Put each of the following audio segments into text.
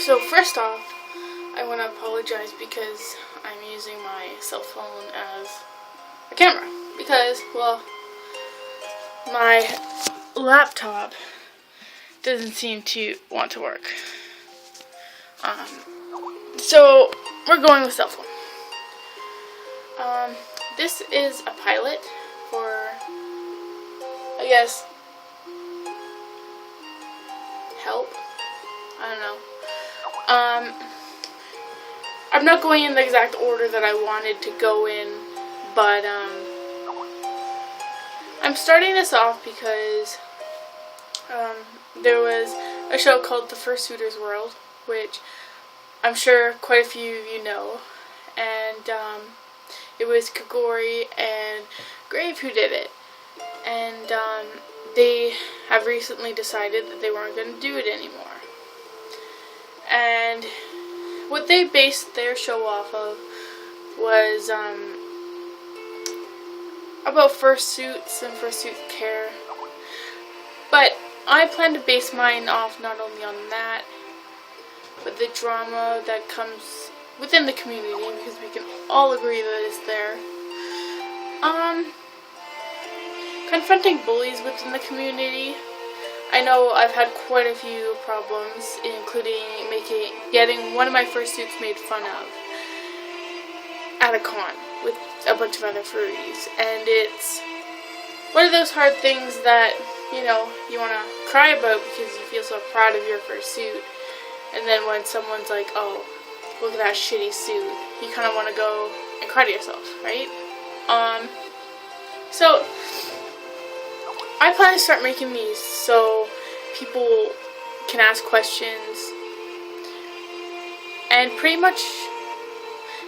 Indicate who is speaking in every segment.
Speaker 1: So first off, I want to apologize because I'm using my cell phone as a camera. Because, well, my laptop doesn't seem to want to work. So we're going with cell phone. This is a pilot for, I guess, help. I don't know. I'm not going in the exact order that I wanted to go in, but I'm starting this off because there was a show called The Fursonal's World, which I'm sure quite a few of you know, and it was Kagori and Grave who did it, and they have recently decided that they weren't going to do it anymore. And what they based their show off of was about fursuits and fursuit care. But I plan to base mine off not only on that, but the drama that comes within the community, because we can all agree that it's there. Confronting bullies within the community. I know I've had quite a few problems, including getting one of my fursuits made fun of at a con with a bunch of other furries, and it's one of those hard things that, you know, you want to cry about because you feel so proud of your fursuit, and then when someone's like, oh, look at that shitty suit, you kind of want to go and cry to yourself, right? So I plan to start making these so people can ask questions and pretty much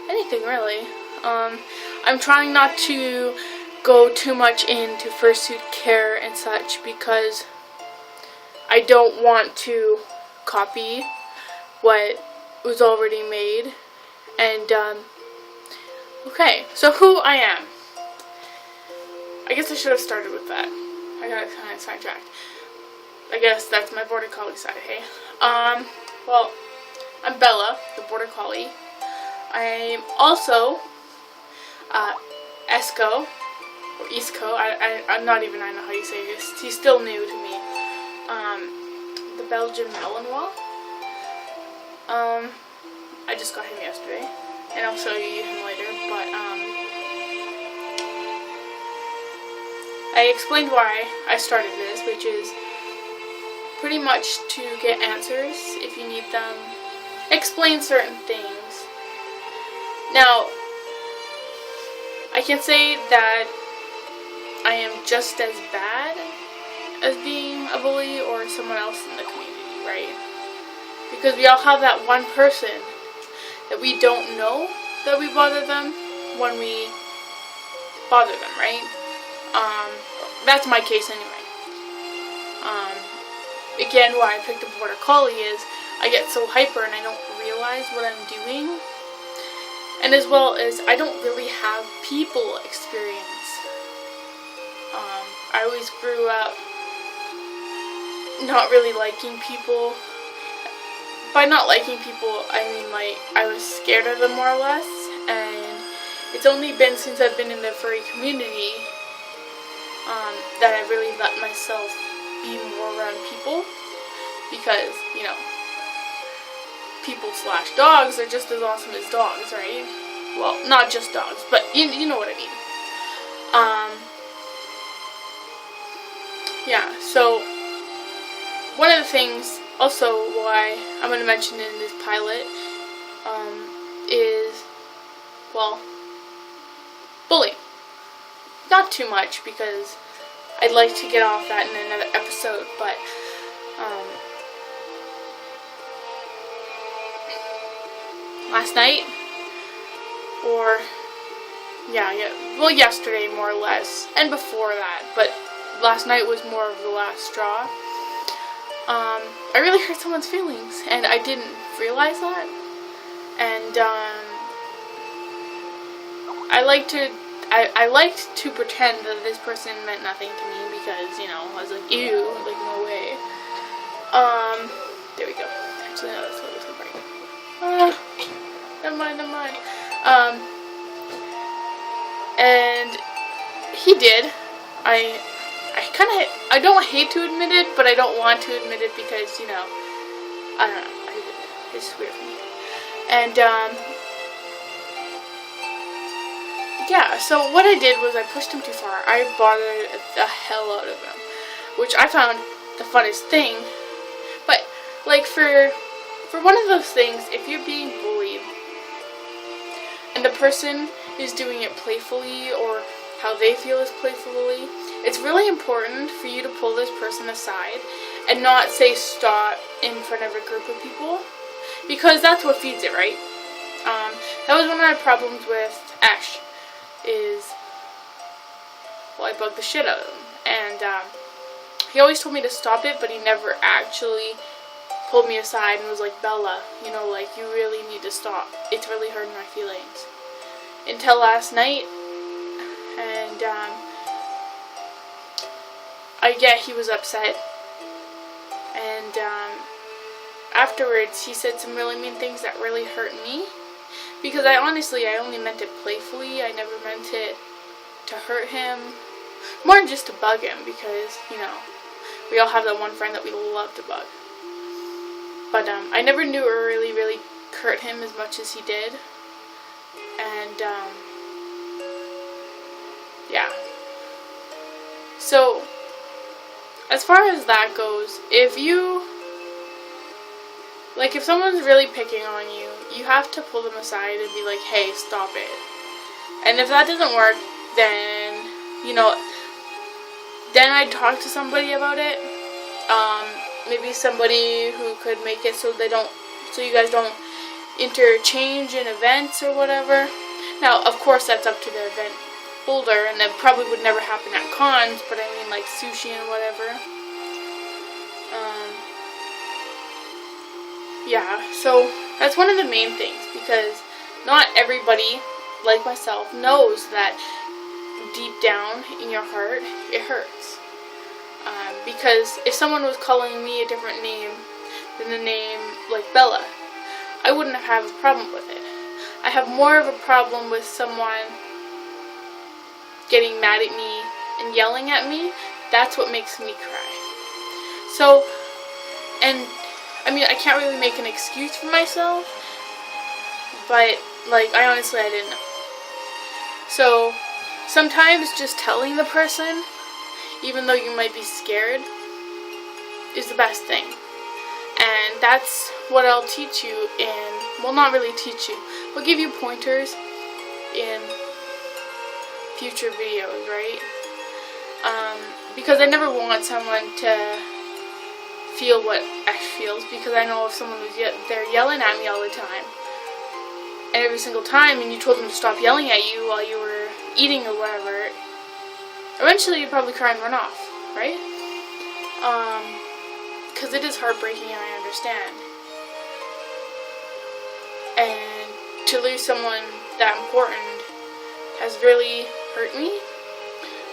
Speaker 1: anything really. I'm trying not to go too much into fursuit care and such because I don't want to copy what was already made. And okay, so who I am. I guess I should have started with that. I got kind of sidetracked. I guess that's my border collie side, hey? Well, I'm Bella, the border collie. I'm also Esko, or Esko. I'm not even, I know how you say this. He's still new to me. The Belgian Malinois. I just got him yesterday, and I'll show you him later, but I explained why I started this, which is pretty much to get answers if you need them, explain certain things. Now, I can say that I am just as bad as being a bully or someone else in the community, right? Because we all have that one person that we don't know that we bother them when we bother them, right? That's my case anyway. Again, why I picked a border collie is I get so hyper and I don't realize what I'm doing. And as well as I don't really have people experience. I always grew up not really liking people. By not liking people, I mean like I was scared of them more or less. And it's only been since I've been in the furry community that I really let myself be more around people, because, you know, people/dogs are just as awesome as dogs, right? Well, not just dogs, but you know what I mean. Yeah, so one of the things also why I'm going to mention in this pilot is, well, bullying. Not too much, because I'd like to get off that in another episode, but last night, or well, yesterday more or less, and before that, but last night was more of the last straw. I really hurt someone's feelings, and I didn't realize that, and I liked to pretend that this person meant nothing to me, because, you know, I was like, ew, like, no way. Actually, no, that's what was right. Never mind. And he did. I don't hate to admit it, but I don't want to admit it because, you know, I don't know. It's weird for me. And, yeah, so what I did was I pushed him too far. I bothered the hell out of him, which I found the funnest thing. But, like, for one of those things, if you're being bullied, and the person is doing it playfully, or how they feel is playfully, it's really important for you to pull this person aside and not say stop in front of a group of people, because that's what feeds it, right? That was one of my problems with Ash, I bugged the shit out of him, and he always told me to stop it, but he never actually pulled me aside and was like, Bella, you know, like, you really need to stop. It's really hurting my feelings. Until last night, and I get he was upset, and afterwards he said some really mean things that really hurt me, because I only meant it playfully. I never meant it to hurt him, more than just to bug him, because, you know, we all have that one friend that we love to bug. But I never knew it really hurt him as much as he did. And yeah. So as far as that goes, if someone's really picking on you, you have to pull them aside and be like, hey, stop it. And if that doesn't work, then, you know, then I'd talk to somebody about it. Maybe somebody who could make it so you guys don't interchange in events or whatever. Now, of course, that's up to the event holder, and that probably would never happen at cons, but I mean, like, sushi and whatever. Yeah, so that's one of the main things, because not everybody, like myself, knows that deep down in your heart, it hurts. Because if someone was calling me a different name than the name, like Bella, I wouldn't have a problem with it. I have more of a problem with someone getting mad at me and yelling at me. That's what makes me cry. So, and I mean, I can't really make an excuse for myself, but, like, I didn't know. So, sometimes just telling the person, even though you might be scared, is the best thing. And that's what I'll teach you not really teach you, but give you pointers in future videos, right? Because I never want someone to feel what Ash feels, because I know if someone was they're yelling at me all the time, and every single time, and you told them to stop yelling at you while you were eating or whatever, eventually you'd probably cry and run off, right? Because it is heartbreaking, and I understand. And to lose someone that important has really hurt me,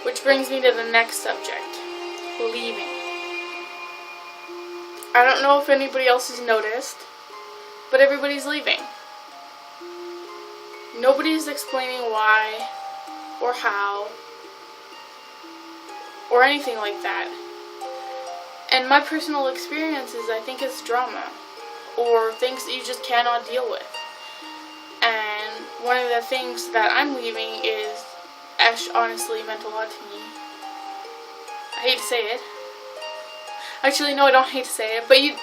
Speaker 1: which brings me to the next subject, leaving. I don't know if anybody else has noticed, but everybody's leaving. Nobody's explaining why, or how, or anything like that. And my personal experience is, I think it's drama, or things that you just cannot deal with. And one of the things that I'm leaving is, Ash honestly meant a lot to me. I hate to say it. Actually, no, I don't hate to say it, but I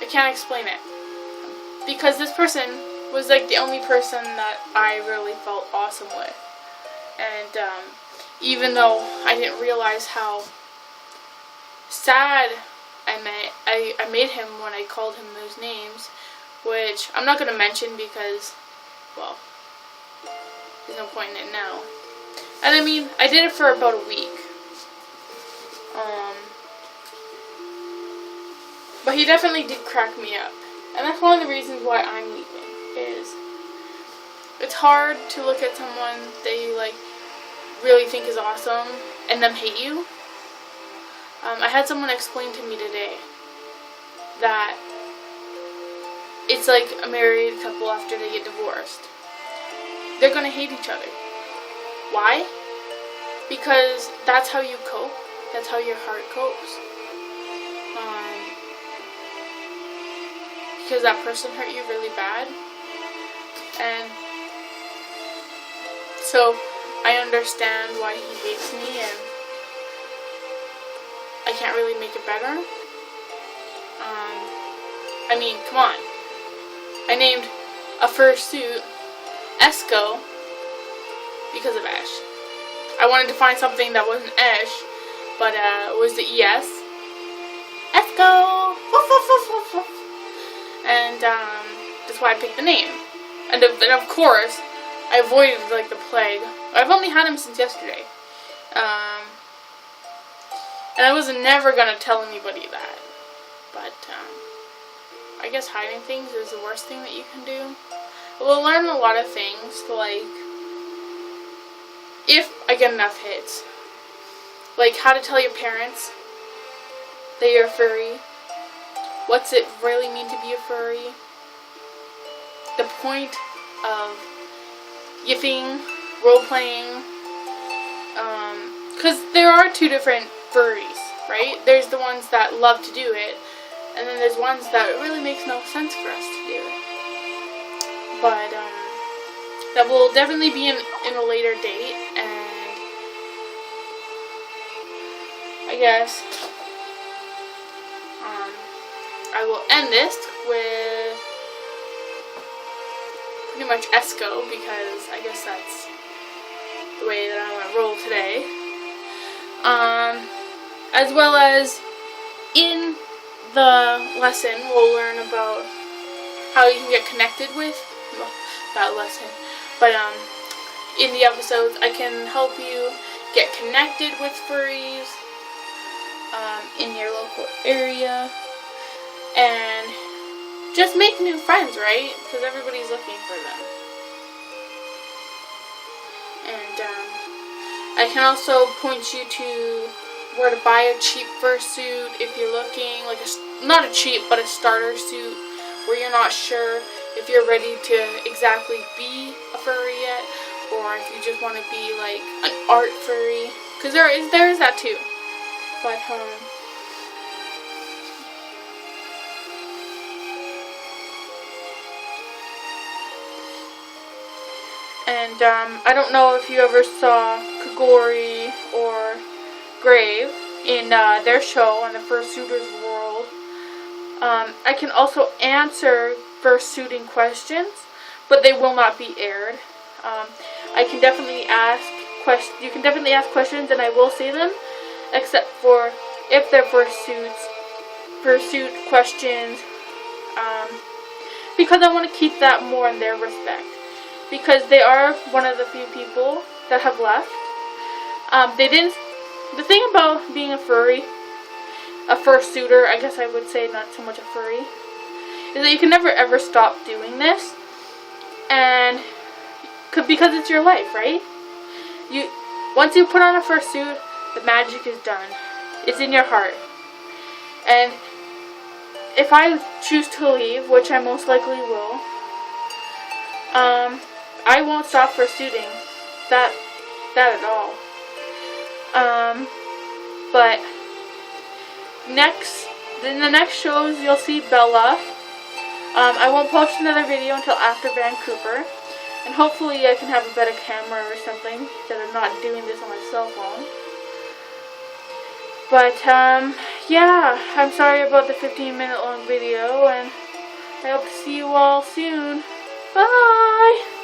Speaker 1: can't explain it. Because this person was, like, the only person that I really felt awesome with. And even though I didn't realize how sad I made him when I called him those names, which I'm not going to mention because, well, there's no point in it now. And I mean, I did it for about a week. But he definitely did crack me up. And that's one of the reasons why I'm leaving, is it's hard to look at someone that you, like, really think is awesome and them hate you. I had someone explain to me today that it's like a married couple after they get divorced. They're going to hate each other. Why? Because that's how you cope. That's how your heart copes. Because that person hurt you really bad. And so I understand why he hates me, and I can't really make it better. I mean, come on. I named a fursuit Esko because of Ash. I wanted to find something that wasn't Ash, but it was the ES. Esko! And that's why I picked the name. And of course, I avoided like the plague. I've only had him since yesterday. And I was never gonna tell anybody that. But I guess hiding things is the worst thing that you can do. We'll learn a lot of things, like if I get enough hits. Like how to tell your parents that you're a furry. What's it really mean to be a furry? The point of yipping, role-playing. Because there are two different furries, right? There's the ones that love to do it, and then there's ones that it really makes no sense for us to do it. But that will definitely be in a later date, and I guess I will end this with pretty much Esko, because I guess that's the way that I want to roll today. As well as in the lesson, we'll learn about how you can get connected with, well, that lesson, but in the episodes, I can help you get connected with furries in your local area, and just make new friends, right? Because everybody's looking for them. And I can also point you to where to buy a cheap fursuit if you're looking, like not a cheap, but a starter suit where you're not sure if you're ready to exactly be a furry yet, or if you just want to be like an art furry, because there is that too. But and I don't know if you ever saw Kagori or Grave in their show on the Fursuiters World. I can also answer fursuiting questions, but they will not be aired. I can definitely ask questions. You can definitely ask questions, and I will say them, except for if they're fursuit questions, because I want to keep that more in their respect. Because they are one of the few people that have left. The thing about being a furry, a fursuiter, I guess I would say not so much a furry, is that you can never ever stop doing this. And because it's your life, right? Once you put on a fursuit, the magic is done. It's in your heart. And if I choose to leave, which I most likely will, I won't stop fursuiting that at all. But in the next shows, you'll see Bella. I won't post another video until after Vancouver, and hopefully I can have a better camera or something, that I'm not doing this on my cell phone. But yeah, I'm sorry about the 15-minute long video, and I hope to see you all soon. Bye!